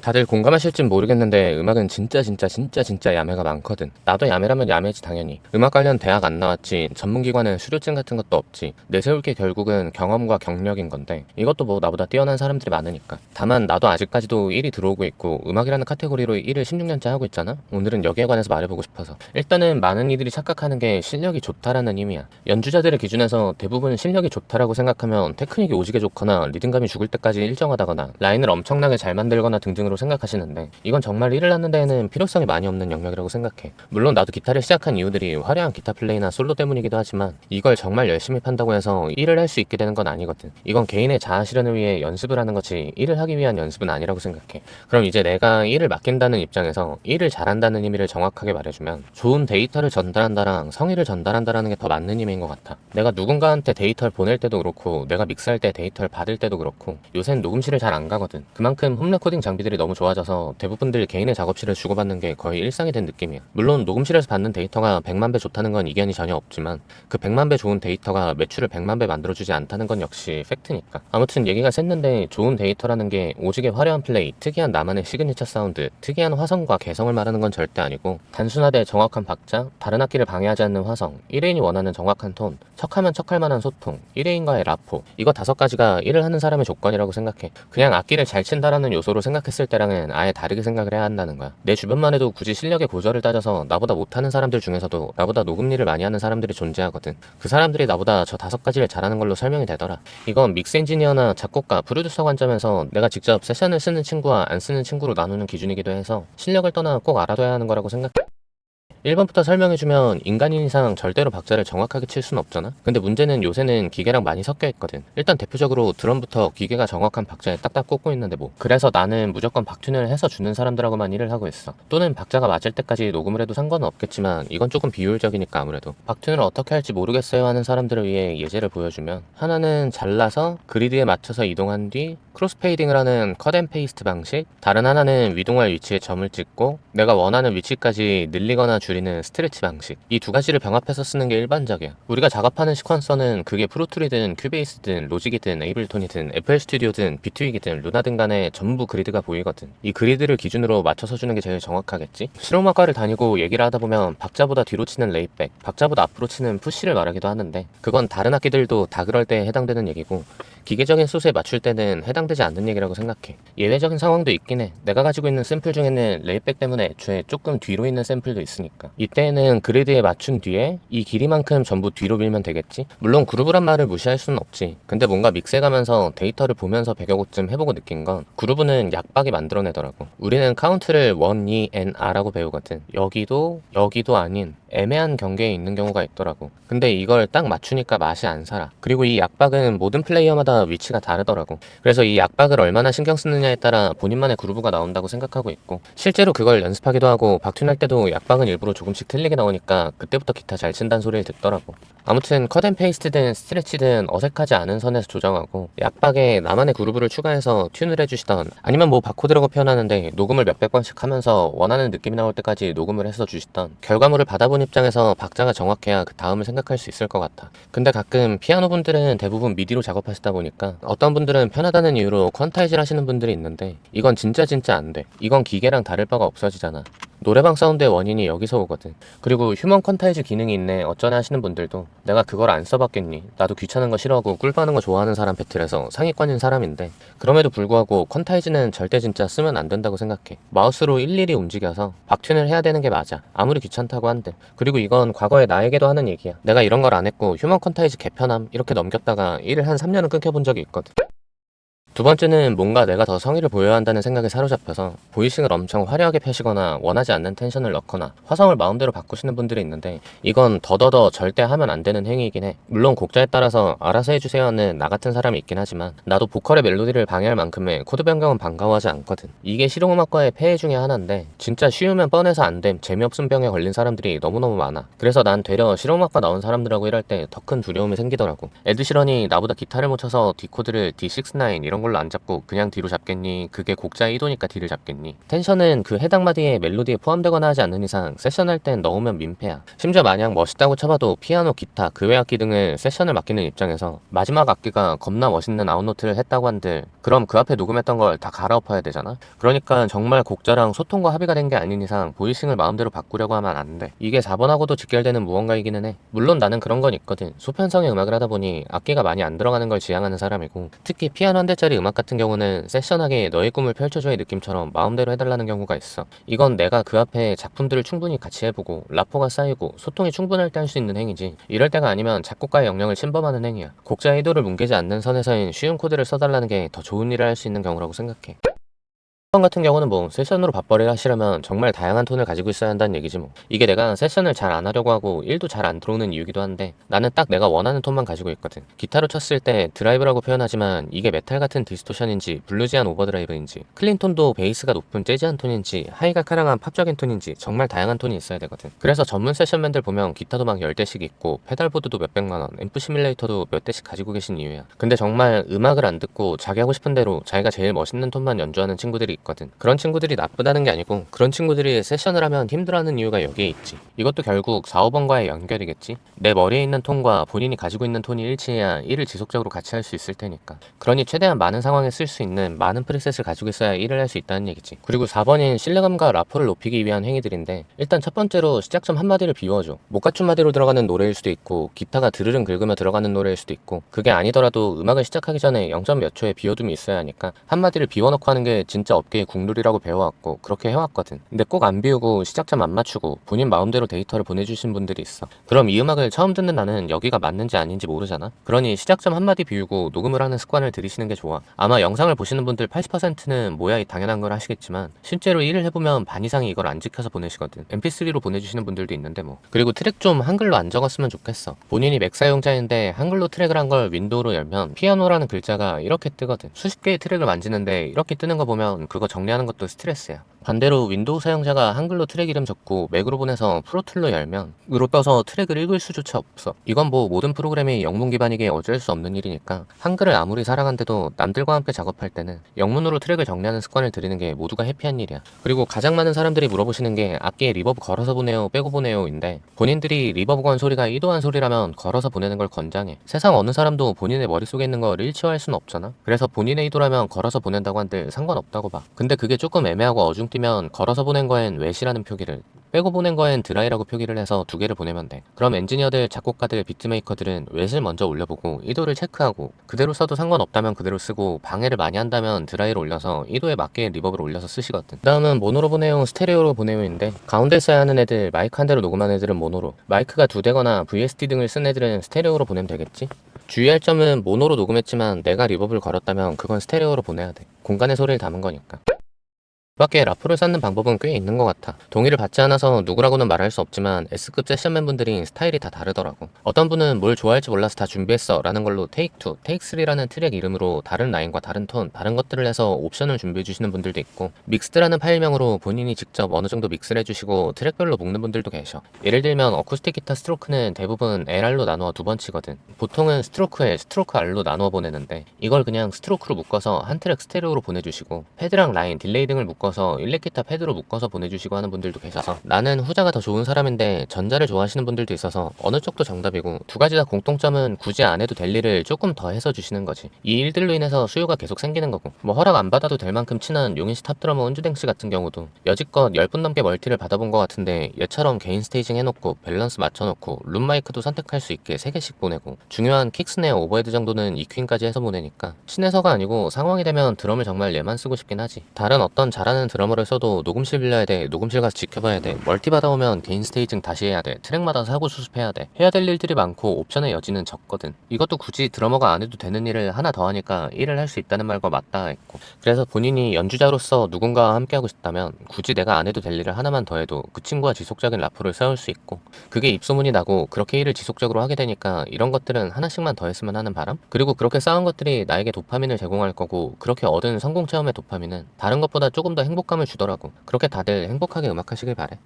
다들 공감하실진 모르겠는데 음악은 진짜 야매가 많거든. 나도 야매라면 야매지 당연히. 음악 관련 대학 안 나왔지, 전문기관은 수료증 같은 것도 없지. 내세울 게 결국은 경험과 경력인 건데 이것도 뭐 나보다 뛰어난 사람들이 많으니까. 다만 나도 아직까지도 1이 들어오고 있고 음악이라는 카테고리로 1을 16년째 하고 있잖아. 오늘은 여기에 관해서 말해보고 싶어서. 일단은 많은 이들이 착각하는 게 실력이 좋다라는 의미야. 연주자들의 기준에서 대부분 실력이 좋다라고 생각하면 테크닉이 오지게 좋거나 리듬감이 죽을 때까지 일정하다거나 라인을 엄청나게 잘 만들거나 등등으로 생각하시는데 이건 정말 일을 하는 데에는 필요성이 많이 없는 영역이라고 생각해. 물론 나도 기타를 시작한 이유들이 화려한 기타 플레이나 솔로 때문이기도 하지만 이걸 정말 열심히 판다고 해서 일을 할 수 있게 되는 건 아니거든. 이건 개인의 자아 실현을 위해 연습을 하는 거지 일을 하기 위한 연습은 아니라고 생각해. 그럼 이제 내가 일을 맡긴다는 입장에서 일을 잘한다는 의미를 정확하게 말해주면 좋은 데이터를 전달한다랑 성의를 전달한다라는 게 더 맞는 의미인 것 같아. 내가 누군가한테 데이터를 보낼 때도 그렇고 내가 믹스할 때 데이터를 받을 때도 그렇고 요새는 녹음실을 잘 안 가거든. 그만큼 홈레코딩 장비들이 너무 좋아져서 대부분들 개인의 작업실을 주고받는 게 거의 일상이 된 느낌이야. 물론 녹음실에서 받는 데이터가 100만 배 좋다는 건 이견이 전혀 없지만 그 100만 배 좋은 데이터가 매출을 100만 배 만들어주지 않다는 건 역시 팩트니까. 아무튼 얘기가 샜는데 좋은 데이터라는 게 오지게 화려한 플레이, 특이한 나만의 시그니처 사운드, 특이한 화성과 개성을 말하는 건 절대 아니고 단순하되 정확한 박자, 다른 악기를 방해하지 않는 화성, 1인이 원하는 정확한 톤, 척하면 척할 만한 소통, 1인과의 라포, 이거 5가지가 일을 하는 사람의 조건이라고 생각해. 그냥 악기를 잘 친다라는 요소로 생각했을 때랑은 아예 다르게 생각을 해야 한다는 거야. 내 주변만 해도 굳이 실력의 고저를 따져서 나보다 못하는 사람들 중에서도 나보다 녹음 일을 많이 하는 사람들이 존재하거든. 그 사람들이 나보다 저 5가지를 잘하는 걸로 설명이 되더라. 이건 믹스 엔지니어나 작곡가, 프로듀서 관점에서 내가 직접 세션을 쓰는 친구와 안 쓰는 친구로 나누는 기준이기도 해서 실력을 떠나 꼭 알아둬야 하는 거라고 생각해. 1번부터 설명해주면 인간인 이상 절대로 박자를 정확하게 칠 수는 없잖아. 근데 문제는 요새는 기계랑 많이 섞여 있거든. 일단 대표적으로 드럼부터 기계가 정확한 박자에 딱딱 꽂고 있는데 뭐 그래서 나는 무조건 박튠을 해서 주는 사람들하고만 일을 하고 있어. 또는 박자가 맞을 때까지 녹음을 해도 상관은 없겠지만 이건 조금 비효율적이니까 아무래도 박튠을 어떻게 할지 모르겠어요 하는 사람들을 위해 예제를 보여주면 하나는 잘라서 그리드에 맞춰서 이동한 뒤 크로스페이딩을 하는 컷앤페이스트 방식, 다른 하나는 위동할 위치에 점을 찍고 내가 원하는 위치까지 늘리거나 줄이는 스트레치 방식. 이 2가지를 병합해서 쓰는 게 일반적이야. 우리가 작업하는 시퀀서는 그게 프로툴이든 큐베이스든 로직이든 에이블톤이든 FL 스튜디오든 비트윅이든 루나든 간에 전부 그리드가 보이거든. 이 그리드를 기준으로 맞춰서 주는 게 제일 정확하겠지? 실용음악과를 다니고 얘기를 하다 보면 박자보다 뒤로 치는 레이백, 박자보다 앞으로 치는 푸시를 말하기도 하는데 그건 다른 악기들도 다 그럴 때 해당되는 얘기고 기계적인 숏에 맞출 때는 해당되지 않는 얘기라고 생각해. 예외적인 상황도 있긴 해. 내가 가지고 있는 샘플 중에는 레이백 때문에 애초에 조금 뒤로 있는 샘플도 있으니까. 이때는 그리드에 맞춘 뒤에 이 길이만큼 전부 뒤로 밀면 되겠지? 물론 그루브란 말을 무시할 수는 없지. 근데 뭔가 믹스해가면서 데이터를 보면서 100여 곡쯤 해보고 느낀 건 그루브는 약박이 만들어내더라고. 우리는 카운트를 1, 2, N, R라고 배우거든. 여기도 아닌 애매한 경계에 있는 경우가 있더라고. 근데 이걸 딱 맞추니까 맛이 안 살아. 그리고 이 약박은 모든 플레이어마다 위치가 다르더라고. 그래서 이 약박을 얼마나 신경 쓰느냐에 따라 본인만의 그루브가 나온다고 생각하고 있고 실제로 그걸 연습하기도 하고 박튠 할 때도 약박은 일부러 조금씩 틀리게 나오니까 그때부터 기타 잘 친다는 소리를 듣더라고. 아무튼 컷앤페이스트든 스트레치든 어색하지 않은 선에서 조정하고 약박에 나만의 그루브를 추가해서 튠을 해주시던 아니면 뭐 바코드라고 표현하는데 녹음을 몇백 번씩 하면서 원하는 느낌이 나올 때까지 녹음을 해서 주시던 결과물을 받아본 입장에서 박자가 정확해야 그 다음을 생각할 수 있을 것 같아. 근데 가끔 피아노 분들은 대부분 미디로 작업하시다 보니까 어떤 분들은 편하다는 이유로 퀀타이즈를 하시는 분들이 있는데 이건 진짜 안 돼. 이건 기계랑 다를 바가 없어지잖아. 노래방 사운드의 원인이 여기서 오거든. 그리고 휴먼 퀀타이즈 기능이 있네 어쩌네 하시는 분들도 내가 그걸 안 써봤겠니? 나도 귀찮은 거 싫어하고 꿀 빠는 거 좋아하는 사람 배틀에서 상위권인 사람인데 그럼에도 불구하고 퀀타이즈는 절대 진짜 쓰면 안 된다고 생각해. 마우스로 일일이 움직여서 박튠을 해야 되는 게 맞아. 아무리 귀찮다고 한들. 그리고 이건 과거에 나에게도 하는 얘기야. 내가 이런 걸 안 했고 휴먼 퀀타이즈 개편함 이렇게 넘겼다가 일을 한 3년은 끊겨본 적이 있거든. 두 번째는 뭔가 내가 더 성의를 보여야 한다는 생각에 사로잡혀서 보이싱을 엄청 화려하게 펴시거나 원하지 않는 텐션을 넣거나 화성을 마음대로 바꾸시는 분들이 있는데 이건 더더더 절대 하면 안 되는 행위이긴 해. 물론 곡자에 따라서 알아서 해주세요 하는 나 같은 사람이 있긴 하지만 나도 보컬의 멜로디를 방해할 만큼의 코드 변경은 반가워하지 않거든. 이게 실용음악과의 폐해 중에 하나인데 진짜 쉬우면 뻔해서 안 됨 재미없음 병에 걸린 사람들이 너무너무 많아. 그래서 난 되려 실용음악과 나온 사람들하고 일할 때 더 큰 두려움이 생기더라고. 에드시런이 나보다 기타를 못 쳐서 디코드를 D69 이런 걸로 안 잡고 그냥 D로 잡겠니? 그게 곡자의 의도니까 D를 잡겠니? 텐션은 그 해당 마디의 멜로디에 포함되거나 하지 않는 이상 세션할 땐 넣으면 민폐야. 심지어 마냥 멋있다고 쳐봐도 피아노, 기타, 그 외 악기 등을 세션을 맡기는 입장에서 마지막 악기가 겁나 멋있는 아웃노트를 했다고 한들 그럼 그 앞에 녹음했던 걸 다 갈아엎어야 되잖아? 그러니까 정말 곡자랑 소통과 합의가 된 게 아닌 이상 보이싱을 마음대로 바꾸려고 하면 안 돼. 이게 4번하고도 직결되는 무언가이기는 해. 물론 나는 그런 건 있거든. 소편성의 음악을 하다 보니 악기가 많이 안 들어가는 걸 지향하는 사람이고, 특히 피아노 한 대짜리 음악 같은 경우는 세션하게 너의 꿈을 펼쳐줘의 느낌처럼 마음대로 해달라는 경우가 있어. 이건 내가 그 앞에 작품들을 충분히 같이 해보고 라포가 쌓이고 소통이 충분할 때 할 수 있는 행위지, 이럴 때가 아니면 작곡가의 역량을 침범하는 행위야. 곡자의 의도를 뭉개지 않는 선에서인 쉬운 코드를 써달라는 게 더 좋은 일을 할 수 있는 경우라고 생각해. 같은 경우는 뭐 세션으로 밥벌이를 하시려면 정말 다양한 톤을 가지고 있어야 한다는 얘기지 뭐. 이게 내가 세션을 잘 안 하려고 하고 1도 잘 안 들어오는 이유기도 한데, 나는 딱 내가 원하는 톤만 가지고 있거든. 기타로 쳤을 때 드라이브라고 표현하지만 이게 메탈 같은 디스토션인지 블루지한 오버드라이브인지, 클린 톤도 베이스가 높은 재즈한 톤인지 하이가 카랑한 팝적인 톤인지 정말 다양한 톤이 있어야 되거든. 그래서 전문 세션맨들 보면 기타도 막 10대씩 있고 페달보드도 몇백만원, 앰프 시뮬레이터도 몇 대씩 가지고 계신 이유야. 근데 정말 음악을 안 듣고 자기 하고 싶은 대로 자기가 제일 멋있는 톤만 연주하는 친구들이 있거든. 그런 친구들이 나쁘다는 게 아니고 그런 친구들이 세션을 하면 힘들어하는 이유가 여기에 있지. 이것도 결국 4, 5번과의 연결이겠지. 내 머리에 있는 톤과 본인이 가지고 있는 톤이 일치해야 일을 지속적으로 같이 할 수 있을 테니까. 그러니 최대한 많은 상황에 쓸 수 있는 많은 프리셋을 가지고 있어야 일을 할 수 있다는 얘기지. 그리고 4번인 신뢰감과 라포를 높이기 위한 행위들인데, 일단 첫 번째로 시작점 한마디를 비워줘. 못 갖춘 마디로 들어가는 노래일 수도 있고 기타가 드르릉 긁으며 들어가는 노래일 수도 있고, 그게 아니더라도 음악을 시작하기 전에 0. 몇 초의 비워둠이 있어야 하니까 한마디를 비워놓고 하는 게 진짜 업계의 국룰이라고 배워왔고 그렇게 해왔거든. 근데 꼭 안 비우고 시작점 안 맞추고 본인 마음대로 데이터를 보내주신 분들이 있어. 그럼 이 음악을 처음 듣는 나는 여기가 맞는지 아닌지 모르잖아. 그러니 시작점 한마디 비우고 녹음을 하는 습관을 들이시는 게 좋아. 아마 영상을 보시는 분들 80%는 뭐야 이 당연한 걸 하시겠지만 실제로 일을 해보면 반 이상이 이걸 안 지켜서 보내시거든. mp3로 보내주시는 분들도 있는데 뭐. 그리고 트랙 좀 한글로 안 적었으면 좋겠어. 본인이 맥 사용자인데 한글로 트랙을 한 걸 윈도우로 열면 피아노라는 글자가 이렇게 뜨거든. 수십 개의 트랙을 만지는데 이렇게 뜨는 거 보면 그거 정리하는 것도 스트레스야. 반대로 윈도우 사용자가 한글로 트랙 이름 적고 맥으로 보내서 프로툴로 열면 으로 떠서 트랙을 읽을 수조차 없어. 이건 뭐 모든 프로그램이 영문 기반이기에 어쩔 수 없는 일이니까 한글을 아무리 사랑한데도 남들과 함께 작업할 때는 영문으로 트랙을 정리하는 습관을 들이는 게 모두가 해피한 일이야. 그리고 가장 많은 사람들이 물어보시는 게 악기에 리버브 걸어서 보내요 빼고 보내요 인데, 본인들이 리버브 건 소리가 의도한 소리라면 걸어서 보내는 걸 권장해. 세상 어느 사람도 본인의 머릿속에 있는 걸 일치화할 수는 없잖아. 그래서 본인의 의도라면 걸어서 보낸다고 한들 상관없다고 봐. 근데 그게 조금 애매하고 어중뛰면 걸어서 보낸 거엔 웨시라는 표기를, 빼고 보낸 거엔 드라이라고 표기를 해서 두 개를 보내면 돼. 그럼 엔지니어들, 작곡가들, 비트메이커들은 웨시를 먼저 올려보고 의도를 체크하고 그대로 써도 상관없다면 그대로 쓰고, 방해를 많이 한다면 드라이를 올려서 의도에 맞게 리버브를 올려서 쓰시거든. 그 다음은 모노로 보내용, 스테레오로 보내용인데, 가운데 써야 하는 애들, 마이크 한 대로 녹음한 애들은 모노로, 마이크가 두 대거나 VST 등을 쓴 애들은 스테레오로 보내면 되겠지? 주의할 점은 모노로 녹음했지만 내가 리버브를 걸었다면 그건 스테레오로 보내야 돼. 공간의 소리를 담은 거니까. 그 밖에 라포를 쌓는 방법은 꽤 있는 것 같아. 동의를 받지 않아서 누구라고는 말할 수 없지만 S급 세션맨 분들이 스타일이 다 다르더라고. 어떤 분은 뭘 좋아할지 몰라서 다 준비했어 라는 걸로 테이크 2, 테이크 3라는 트랙 이름으로 다른 라인과 다른 톤, 다른 것들을 해서 옵션을 준비해 주시는 분들도 있고, 믹스드라는 파일명으로 본인이 직접 어느 정도 믹스를 해주시고 트랙별로 묶는 분들도 계셔. 예를 들면 어쿠스틱 기타 스트로크는 대부분 LR로 나누어 두 번 치거든. 보통은 스트로크에 스트로크 R로 나누어 보내는데, 이걸 그냥 스트로크로 묶어서 한 트랙 스테레오로 보내주시고 패드랑 라인, 딜레이 등을 묶어서 일렉기타 패드로 묶어서 보내주시고 하는 분들도 계셔서, 나는 후자가 더 좋은 사람인데 전자를 좋아하시는 분들도 있어서 어느 쪽도 정답이고, 두 가지 다 공통점은 굳이 안 해도 될 일을 조금 더 해서 주시는 거지. 이 일들로 인해서 수요가 계속 생기는 거고, 뭐 허락 안 받아도 될 만큼 친한 용인시 탑드러머 은주댕씨 같은 경우도 여지껏 10분 넘게 멀티를 받아본 것 같은데, 얘처럼 개인 스테이징 해놓고 밸런스 맞춰놓고 룸 마이크도 선택할 수 있게 3개씩 보내고, 중요한 킥, 스네어, 오버헤드 정도는 EQing까지 해서 보내니까 친해서가 아니고 상황이 되면 드럼을 정말 얘만 쓰고 싶긴 하지. 다른 어떤 잘하는 드러머를 써도 녹음실 빌려야 돼, 녹음실 가서 지켜봐야 돼, 멀티 받아오면 개인 스테이징 다시 해야 돼, 트랙마다 사고 수습해야 돼, 해야 될 일들이 많고 옵션의 여지는 적거든. 이것도 굳이 드러머가 안 해도 되는 일을 하나 더 하니까 일을 할 수 있다는 말과 맞닿아 있고, 그래서 본인이 연주자로서 누군가와 함께하고 싶다면 굳이 내가 안 해도 될 일을 하나만 더 해도 그 친구와 지속적인 라포를 세울 수 있고, 그게 입소문이 나고 그렇게 일을 지속적으로 하게 되니까 이런 것들은 하나씩만 더 했으면 하는 바람? 그리고 그렇게 쌓은 것들이 나에게 도파민을 제공할 거고, 그렇게 얻은 성공 체험의 도파민은 다른 것보다 조금 더 행복감을 주더라고. 그렇게 다들 행복하게 음악하시길 바래.